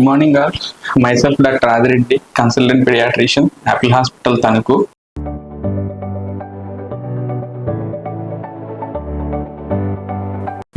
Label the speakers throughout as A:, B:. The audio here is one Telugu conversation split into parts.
A: Good morning, all. Myself, Dr. Adireddy, consultant pediatrician, Apple Hospital, Tanuku.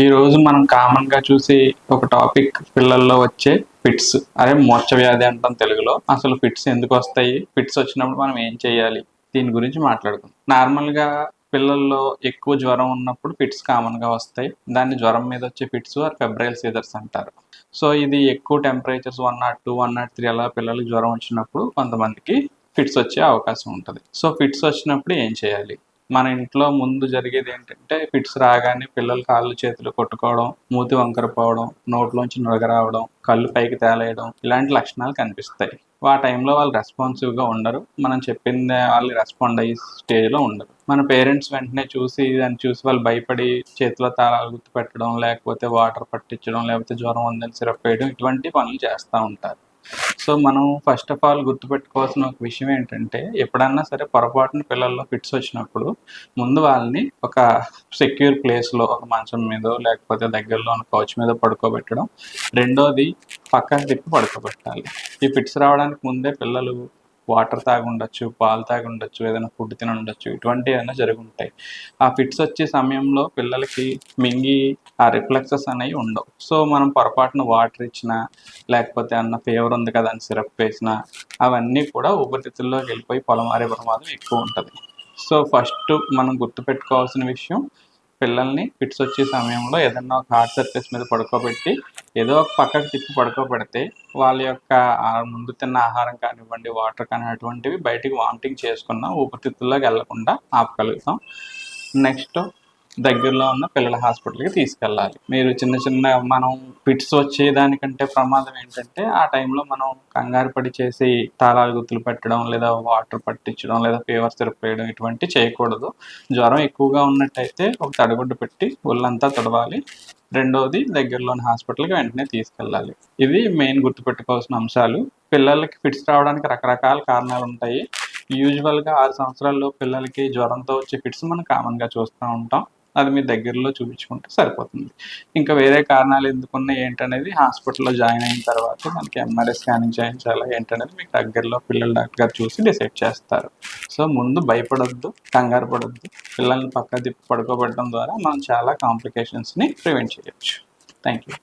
A: ఈ రోజు మనం కామన్ గా చూసి ఒక టాపిక్ పిల్లల్లో వచ్చే ఫిట్స్, అదే మూర్ఛ వ్యాధి అంటాం తెలుగులో. అసలు ఫిట్స్ ఎందుకు వస్తాయి, ఫిట్స్ వచ్చినప్పుడు మనం ఏం చేయాలి, దీని గురించి మాట్లాడుకుందాం. నార్మల్ గా పిల్లల్లో ఎక్కువ జ్వరం ఉన్నప్పుడు ఫిట్స్ కామన్ గా వస్తాయి. దాన్ని జ్వరం మీద వచ్చే ఫిట్స్ ఆర్ ఫెబ్రైల్ సీజర్స్ అంటారు. సో ఇది ఎక్కువ టెంపరేచర్స్ 102, 103 అలా పిల్లలకి జ్వరం వచ్చినప్పుడు కొంతమందికి ఫిట్స్ వచ్చే అవకాశం ఉంటుంది. సో ఫిట్స్ వచ్చినప్పుడు ఏం చేయాలి? మన ఇంట్లో ముందు జరిగేది ఏంటంటే, ఫిట్స్ రాగానే పిల్లలు కాళ్ళు చేతులు కొట్టుకోవడం, మూతి వంకర పోవడం, నోట్లోంచి నురగ రావడం, కళ్ళు పైకి తేలేయడం, ఇలాంటి లక్షణాలు కనిపిస్తాయి. ఆ టైంలో వాళ్ళు రెస్పాన్సివ్గా ఉండరు. మనం చెప్పింది వాళ్ళు రెస్పాండ్ అయ్యే స్టేజ్లో ఉండరు. మన పేరెంట్స్ వెంటనే దాన్ని చూసి వాళ్ళు భయపడి చేతిలో తాళాలు గుర్తు పెట్టడం, లేకపోతే వాటర్ పట్టించడం, లేకపోతే జ్వరం ఉందని సిరప్ వేయడం, ఇటువంటి పనులు చేస్తూ ఉంటారు. సో మనం ఫస్ట్ ఆఫ్ ఆల్ గుర్తుపెట్టుకోవాల్సిన ఒక విషయం ఏంటంటే, ఎప్పుడన్నా సరే పొరపాటున పిల్లల్లో ఫిట్స్ వచ్చినప్పుడు ముందు వాళ్ళని ఒక సెక్యూర్ ప్లేస్లో, ఒక మంచం మీదో లేకపోతే దగ్గరలో ఉన్న కౌచ్ మీద పడుకోబెట్టడం. రెండోది, పక్కకు తిప్పి పడుకోబెట్టాలి. ఈ ఫిట్స్ రావడానికి ముందే పిల్లలు వాటర్ తాగి ఉండొచ్చు, పాలు తాగి ఉండొచ్చు, ఏదైనా ఫుడ్ తిని ఉండొచ్చు, ఇటువంటి ఏదైనా జరిగి ఉంటాయి. ఆ ఫిట్స్ వచ్చే సమయంలో పిల్లలకి మింగి ఆ రిఫ్లెక్సెస్ అనేవి ఉండవు. సో మనం పొరపాటున వాటర్ ఇచ్చినా, లేకపోతే అన్న ఫీవర్ ఉంది కదా అని సిరప్ వేసినా, అవన్నీ కూడా ఊపిరితిత్తుల్లోకి వెళ్ళిపోయి పొలమారే ప్రమాదం ఎక్కువ ఉంటుంది. సో ఫస్ట్ మనం గుర్తుపెట్టుకోవాల్సిన విషయం, పిల్లల్ని ఫిట్స్ వచ్చే సమయంలో ఏదన్నా ఒక హార్డ్ సర్ఫేస్ మీద పడుకోబెట్టి ఏదో ఒక పక్కకు తిప్పి పడుకోబెడితే వాళ్ళ యొక్క ముందు తిన్న ఆహారం కానివ్వండి, వాటర్ కానీ అటువంటివి బయటికి వామిటింగ్ చేసుకున్న ఊపిరితిత్తుల్లోకి వెళ్లకుండా ఆపగలుగుతాం. నెక్స్ట్, దగ్గరలో ఉన్న పిల్లల హాస్పిటల్కి తీసుకెళ్ళాలి. మీరు చిన్న మనం ఫిట్స్ వచ్చేదానికంటే ప్రమాదం ఏంటంటే, ఆ టైంలో మనం కంగారు పడి చేసి తాళాలు గుర్తులు పెట్టడం, లేదా వాటర్ పట్టించడం, లేదా ఫీవర్ సిరప్ వేయడం, ఇటువంటి చేయకూడదు. జ్వరం ఎక్కువగా ఉన్నట్టయితే ఒక తడిగుడ్డు పెట్టి ఒళ్ళంతా తడవాలి. రెండోది, దగ్గరలోని హాస్పిటల్కి వెంటనే తీసుకెళ్ళాలి. ఇవి మెయిన్ గుర్తుపెట్టుకోవాల్సిన అంశాలు. పిల్లలకి ఫిట్స్ రావడానికి రకరకాల కారణాలు ఉంటాయి. యూజువల్గా 6 సంవత్సరాల్లో పిల్లలకి జ్వరంతో వచ్చే ఫిట్స్ మనం కామన్గా చూస్తూ ఉంటాం. అది మీ దగ్గరలో చూపించుకుంటే సరిపోతుంది. ఇంకా వేరే కారణాలు ఎందుకున్నాయి ఏంటనేది హాస్పిటల్లో జాయిన్ అయిన తర్వాత మనకి ఎంఆర్ఐ స్కానింగ్ చేయించాలా ఏంటనేది మీకు దగ్గరలో పిల్లల డాక్టర్ గారు చూసి డిసైడ్ చేస్తారు. సో ముందు భయపడొద్దు, కంగారు పడొద్దు. పిల్లల్ని పక్క తిప్పి పడుకోబెట్టడం ద్వారా మనం చాలా కాంప్లికేషన్స్ని ప్రివెంట్ చేయొచ్చు. Thank you.